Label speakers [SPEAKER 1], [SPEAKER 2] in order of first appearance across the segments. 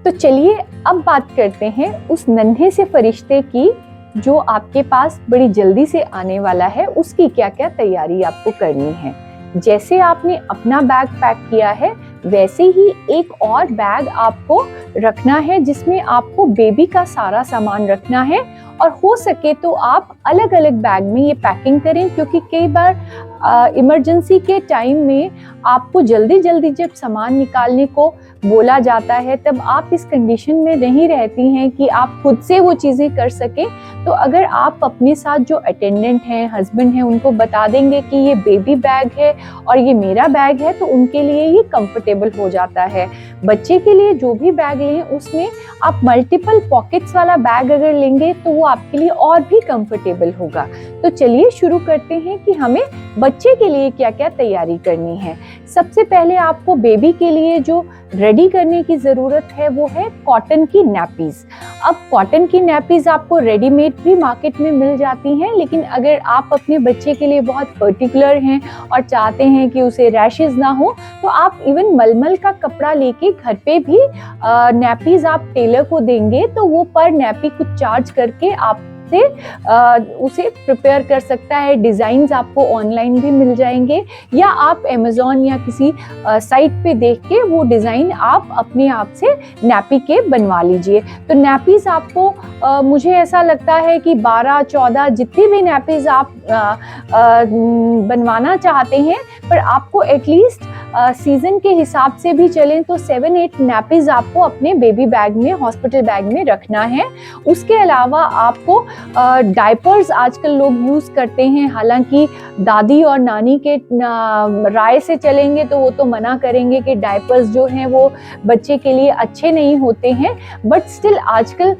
[SPEAKER 1] तो चलिए अब बात करते हैं उस नन्हे से फरिश्ते की जो आपके पास बड़ी जल्दी से आने वाला है, उसकी क्या क्या तैयारी आपको करनी है। जैसे आपने अपना बैग पैक किया है वैसे ही एक और बैग आपको रखना है जिसमें आपको बेबी का सारा सामान रखना है, और हो सके तो आप अलग अलग बैग में ये पैकिंग करें, क्योंकि कई बार इमरजेंसी के टाइम में आपको जल्दी जल्दी जब सामान निकालने को बोला जाता है तब आप इस कंडीशन में नहीं रहती हैं कि आप खुद से वो चीज़ें कर सकें। तो अगर आप अपने साथ जो अटेंडेंट हैं, हस्बैंड हैं, उनको बता देंगे कि ये बेबी बैग है और ये मेरा बैग है, तो उनके लिए ये कंफर्टेबल हो जाता है। बच्चे के लिए जो भी बैग लें उसमें आप मल्टीपल पॉकेट्स वाला बैग अगर लेंगे तो वो आपके लिए और भी कंफर्टेबल होगा। तो चलिए शुरू करते हैं कि हमें बच्चे के लिए क्या क्या तैयारी करनी है। सबसे पहले आपको बेबी के लिए जो रेडी करने की ज़रूरत है वो है कॉटन की नैपीज़। अब कॉटन की नैपीज़ आपको रेडीमेड भी मार्केट में मिल जाती हैं, लेकिन अगर आप अपने बच्चे के लिए बहुत पर्टिकुलर हैं और चाहते हैं कि उसे रैशेस ना हो तो आप इवन मलमल का कपड़ा लेके घर पे भी नैपीज़ आप टेलर को देंगे तो वो पर नैपी कुछ चार्ज करके आप से उसे प्रिपेयर कर सकता है। डिज़ाइंस आपको ऑनलाइन भी मिल जाएंगे या आप अमेज़ॉन या किसी साइट पे देख के वो डिज़ाइन आप अपने आप से नैपी के बनवा लीजिए। तो नैपीज़ आपको मुझे ऐसा लगता है कि 12-14 जितनी भी नैपीज़ आप बनवाना चाहते हैं, पर आपको एटलीस्ट सीज़न के हिसाब से भी चलें तो 7-8 नैपीज़ आपको अपने बेबी बैग में, हॉस्पिटल बैग में रखना है। उसके अलावा आपको डायपर्स आजकल लोग यूज़ करते हैं, हालांकि दादी और नानी के राय से चलेंगे तो वो तो मना करेंगे कि डायपर्स जो हैं वो बच्चे के लिए अच्छे नहीं होते हैं, बट स्टिल आजकल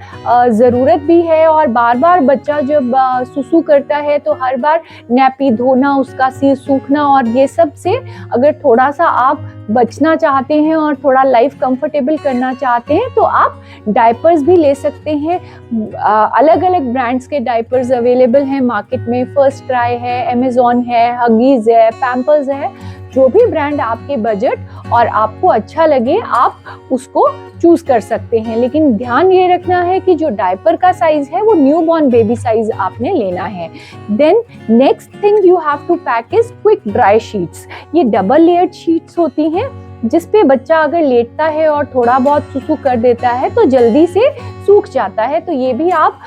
[SPEAKER 1] ज़रूरत भी है। और बार बार बच्चा जब सुसु करता है तो हर बार नैपी धोना, उसका सिर सूखना और ये सब से अगर थोड़ा सा आप बचना चाहते हैं और थोड़ा लाइफ कंफर्टेबल करना चाहते हैं तो आप डायपर्स भी ले सकते हैं। अलग अलग ब्रांड्स के डायपर्स अवेलेबल हैं मार्केट में। फर्स्ट क्राई है, अमेज़ॉन है, हगीज़ है, पैम्पर्स है। जो भी ब्रांड आपके बजट और आपको अच्छा लगे आप उसको चूज कर सकते हैं, लेकिन ध्यान ये रखना है कि जो डायपर का साइज है वो न्यूबॉर्न बेबी साइज आपने लेना है। Then next thing you have to pack is quick dry sheets. ये डबल लेयर्ड शीट्स होती हैं जिस पे बच्चा अगर लेटता है और थोड़ा बहुत सुसु कर देता है तो जल्दी से सूख जाता है। तो ये भी आप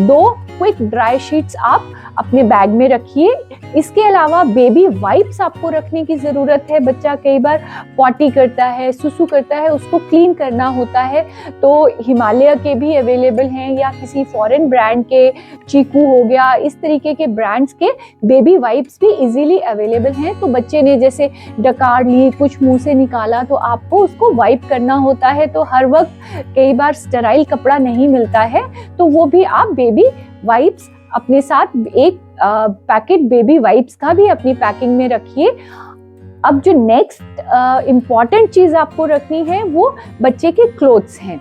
[SPEAKER 1] 2 क्विक ड्राई शीट्स आप अपने बैग में रखिए। इसके अलावा बेबी वाइप्स आपको रखने की ज़रूरत है। बच्चा कई बार पॉटी करता है, सुसु करता है, उसको क्लीन करना होता है, तो हिमालय के भी अवेलेबल हैं या किसी फॉरेन ब्रांड के, चीकू हो गया, इस तरीके के ब्रांड्स के बेबी वाइप्स भी इजीली अवेलेबल हैं। तो बच्चे ने जैसे डकार ली, कुछ मुंह से निकाला तो आपको उसको वाइप करना होता है, तो हर वक्त कई बार स्टेराइल कपड़ा नहीं मिलता है, तो वो भी आप बेबी वाइप्स अपने साथ एक पैकेट बेबी वाइप्स का भी अपनी पैकिंग में रखिए। अब जो नेक्स्ट इम्पॉर्टेंट चीज़ आपको रखनी है वो बच्चे के क्लोथ्स हैं।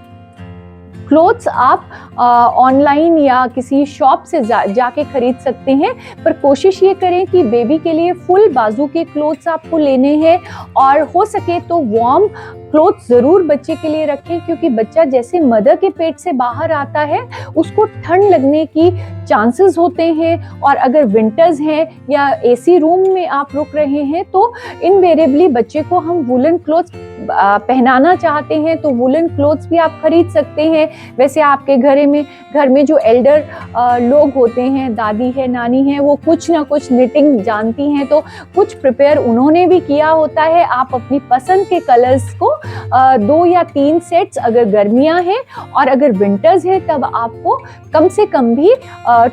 [SPEAKER 1] क्लोथ्स आप ऑनलाइन या किसी शॉप से जाके खरीद सकते हैं, पर कोशिश ये करें कि बेबी के लिए फुल बाजू के क्लोथ्स आपको लेने हैं और हो सके तो वार्म क्लोथ ज़रूर बच्चे के लिए रखें, क्योंकि बच्चा जैसे मदर के पेट से बाहर आता है उसको ठंड लगने की चांसेस होते हैं। और अगर विंटर्स हैं या एसी रूम में आप रुक रहे हैं तो इनवेरिएबली बच्चे को हम वुलन क्लोथ्स पहनाना चाहते हैं तो वुलन क्लोथ्स भी आप खरीद सकते हैं। वैसे आपके घर में जो एल्डर लोग होते हैं, दादी है, नानी है, वो कुछ ना कुछ निटिंग जानती हैं, तो कुछ प्रिपेयर उन्होंने भी किया होता है। आप अपनी पसंद के कलर्स को 2 या 3 सेट्स, अगर गर्मियां हैं और अगर विंटर्स है तब आपको कम से कम भी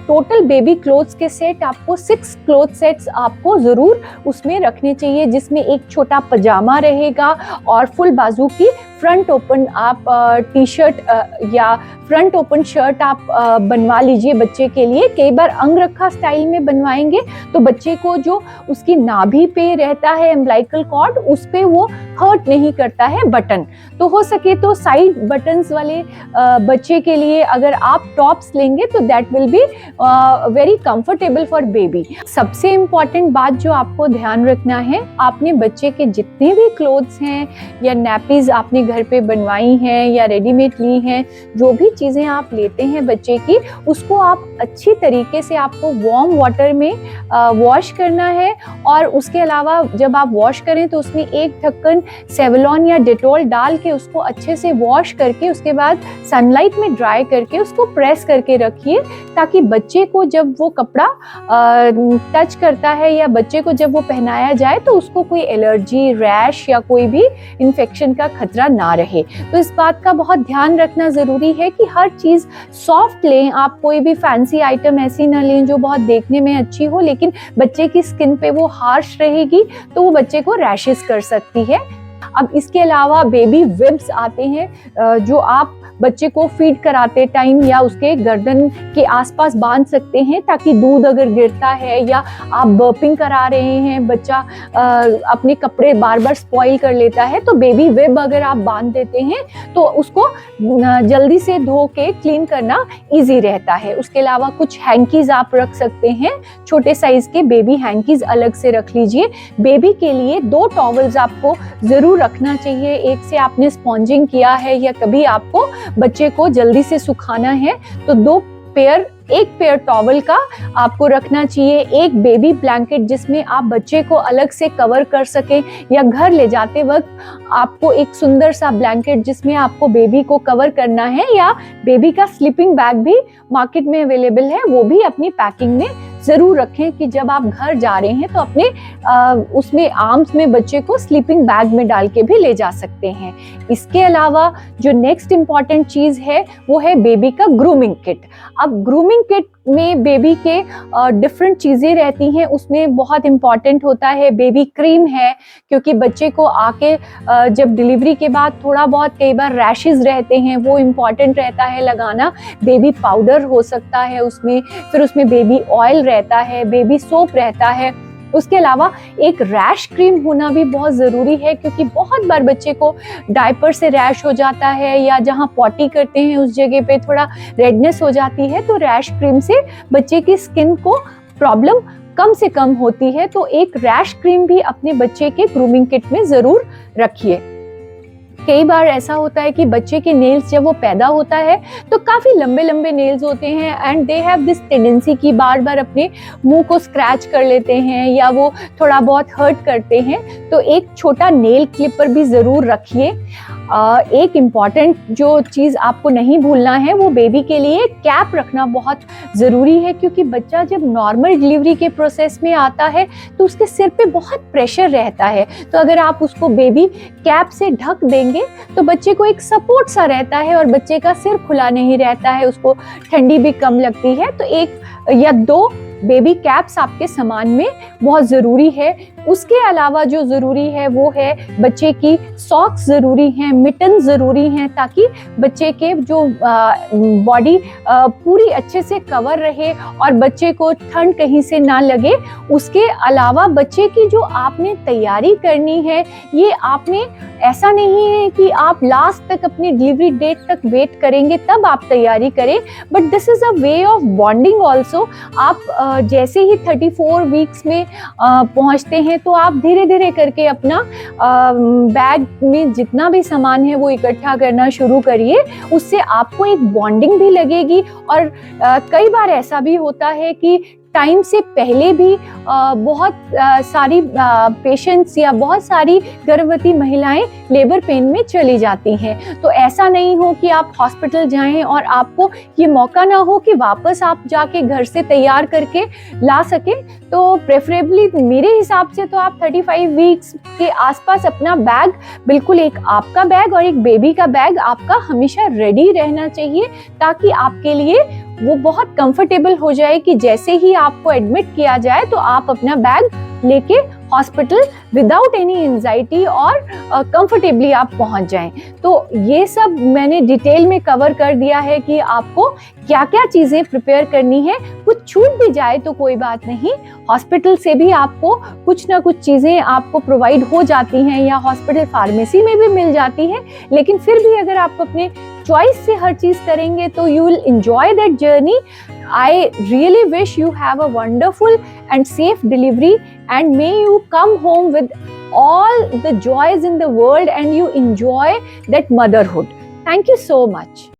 [SPEAKER 1] टोटल बेबी क्लोथ्स के सेट आपको 6 क्लोथ सेट्स आपको ज़रूर उसमें रखने चाहिए, जिसमें एक छोटा पजामा रहेगा और फुल बाजू की फ्रंट ओपन आप टी शर्ट या फ्रंट ओपन शर्ट आप बनवा लीजिए बच्चे के लिए। कई बार अंगरखा स्टाइल में बनवाएंगे तो बच्चे को जो उसकी नाभि पे रहता है एम्ब्लाइकल कॉर्ड, उस पे वो हर्ट नहीं करता है बटन। तो हो सके तो साइड बटन्स वाले बच्चे के लिए अगर आप टॉप्स लेंगे तो that will be very comfortable for baby. सबसे इम्पॉर्टेंट बात जो आपको ध्यान रखना है, आपने बच्चे के जितने भी क्लोथ्स हैं या नैपीज आपने घर पे बनवाई हैं या रेडीमेड ली हैं, जो भी चीज़ें आप लेते हैं बच्चे की, उसको आप अच्छी तरीके से आपको वार्म वाटर में वॉश करना है। और उसके अलावा जब आप वॉश करें तो उसमें एक ढक्कन सेवलॉन या डेटॉल डाल के उसको अच्छे से वॉश करके उसके बाद सनलाइट में ड्राई करके उसको प्रेस करके रखिए, ताकि बच्चे को जब वो कपड़ा टच करता है या बच्चे को जब वो पहनाया जाए तो उसको कोई एलर्जी, रैश या कोई भी इन्फेक्शन का खतरा ना रहे। तो इस बात का बहुत ध्यान रखना ज़रूरी है कि हर चीज़ सॉफ्ट लें। आप कोई भी फैंसी आइटम ऐसी ना लें जो बहुत देखने में अच्छी हो लेकिन बच्चे की स्किन पे वो हार्श रहेगी, तो वो बच्चे को रैशेस कर सकती है। अब इसके अलावा बेबी विब्स आते हैं जो आप बच्चे को फीड कराते टाइम या उसके गर्दन के आसपास बांध सकते हैं, ताकि दूध अगर गिरता है या आप बर्पिंग करा रहे हैं, बच्चा अपने कपड़े बार बार स्पॉइल कर लेता है, तो बेबी विब अगर आप बांध देते हैं तो उसको जल्दी से धो के क्लीन करना इजी रहता है। उसके अलावा कुछ हैंकीज आप रख सकते हैं, छोटे साइज के बेबी हैंकीज अलग से रख लीजिए। बेबी के लिए 2 टॉवल्स आपको जरूर रखना चाहिए। एक से आपने स्पॉन्जिंग किया है या कभी आपको बच्चे को जल्दी से सुखाना है तो एक पेयर टॉवल का आपको रखना चाहिए। एक बेबी ब्लैंकेट जिसमें आप बच्चे को अलग से कवर कर सकें, या घर ले जाते वक्त आपको एक सुंदर सा ब्लैंकेट जिसमें आपको बेबी को कवर करना है, या बेबी का स्लीपिंग बैग भी मार्केट में अवेलेबल है, वो भी अपनी पैकिंग में जरूर रखें कि जब आप घर जा रहे हैं तो अपने उसमें आर्म्स में बच्चे को स्लीपिंग बैग में डाल के भी ले जा सकते हैं। इसके अलावा जो नेक्स्ट इम्पॉर्टेंट चीज़ है वो है बेबी का ग्रूमिंग किट। अब ग्रूमिंग किट में बेबी के डिफरेंट चीज़ें रहती हैं, उसमें बहुत इम्पॉर्टेंट होता है बेबी क्रीम है, क्योंकि बच्चे को आके जब डिलीवरी के बाद थोड़ा बहुत कई बार रैशेस रहते हैं, वो इम्पॉर्टेंट रहता है लगाना। बेबी पाउडर हो सकता है उसमें, फिर उसमें बेबी ऑयल रहता है, बेबी सोप रहता है। उसके अलावा एक रैश क्रीम होना भी बहुत ज़रूरी है, क्योंकि बहुत बार बच्चे को डायपर से रैश हो जाता है या जहाँ पॉटी करते हैं उस जगह पे थोड़ा रेडनेस हो जाती है, तो रैश क्रीम से बच्चे की स्किन को प्रॉब्लम कम से कम होती है। तो एक रैश क्रीम भी अपने बच्चे के ग्रूमिंग किट में ज़रूर रखिए। कई बार ऐसा होता है कि बच्चे के नेल्स जब वो पैदा होता है तो काफ़ी लंबे लंबे नेल्स होते हैं, and they have this tendency कि बार बार अपने मुंह को स्क्रैच कर लेते हैं या वो थोड़ा बहुत हर्ट करते हैं, तो एक छोटा नेल क्लिपर भी ज़रूर रखिए। एक इम्पॉर्टेंट जो चीज़ आपको नहीं भूलना है वो बेबी के लिए कैप रखना बहुत ज़रूरी है, क्योंकि बच्चा जब नॉर्मल डिलीवरी के प्रोसेस में आता है तो उसके सिर पे बहुत प्रेशर रहता है, तो अगर आप उसको बेबी कैप से ढक देंगे तो बच्चे को एक सपोर्ट सा रहता है और बच्चे का सिर खुला नहीं रहता है, उसको ठंडी भी कम लगती है। तो 1 या 2 बेबी कैप्स आपके सामान में बहुत ज़रूरी है। उसके अलावा जो ज़रूरी है वो है बच्चे की सॉक्स ज़रूरी हैं, मिटन ज़रूरी हैं, ताकि बच्चे के जो बॉडी पूरी अच्छे से कवर रहे और बच्चे को ठंड कहीं से ना लगे। उसके अलावा बच्चे की जो आपने तैयारी करनी है, ये आपने ऐसा नहीं है कि आप लास्ट तक अपनी डिलीवरी डेट तक वेट करेंगे तब आप तैयारी करें, but this is a way of bonding also. आप जैसे ही 34 वीक्स में पहुंचते हैं तो आप धीरे धीरे करके अपना बैग में जितना भी सामान है वो इकट्ठा करना शुरू करिए, उससे आपको एक बॉन्डिंग भी लगेगी। और कई बार ऐसा भी होता है कि टाइम से पहले भी बहुत सारी पेशेंट्स या बहुत सारी गर्भवती महिलाएं लेबर पेन में चली जाती हैं, तो ऐसा नहीं हो कि आप हॉस्पिटल जाएं और आपको ये मौका ना हो कि वापस आप जाके घर से तैयार करके ला सकें। तो प्रेफरेबली मेरे हिसाब से तो आप 35 वीक्स के आसपास अपना बैग, बिल्कुल एक आपका बैग और एक बेबी का बैग आपका हमेशा रेडी रहना चाहिए, ताकि आपके लिए वो बहुत कंफर्टेबल हो जाए कि जैसे ही आपको एडमिट किया जाए तो आप अपना बैग लेके हॉस्पिटल विदाउट एनी एंजाइटी और कंफर्टेबली आप पहुंच जाएं। तो ये सब मैंने डिटेल में कवर कर दिया है कि आपको क्या क्या चीज़ें प्रिपेयर करनी है। कुछ छूट भी जाए तो कोई बात नहीं, हॉस्पिटल से भी आपको कुछ ना कुछ चीज़ें आपको प्रोवाइड हो जाती हैं या हॉस्पिटल फार्मेसी में भी मिल जाती है, लेकिन फिर भी अगर आप अपने चॉइस से हर चीज़ करेंगे तो you will enjoy that journey. I really wish you have a wonderful and safe delivery, and may you come home with all the joys in the world and you enjoy that motherhood. Thank you so much.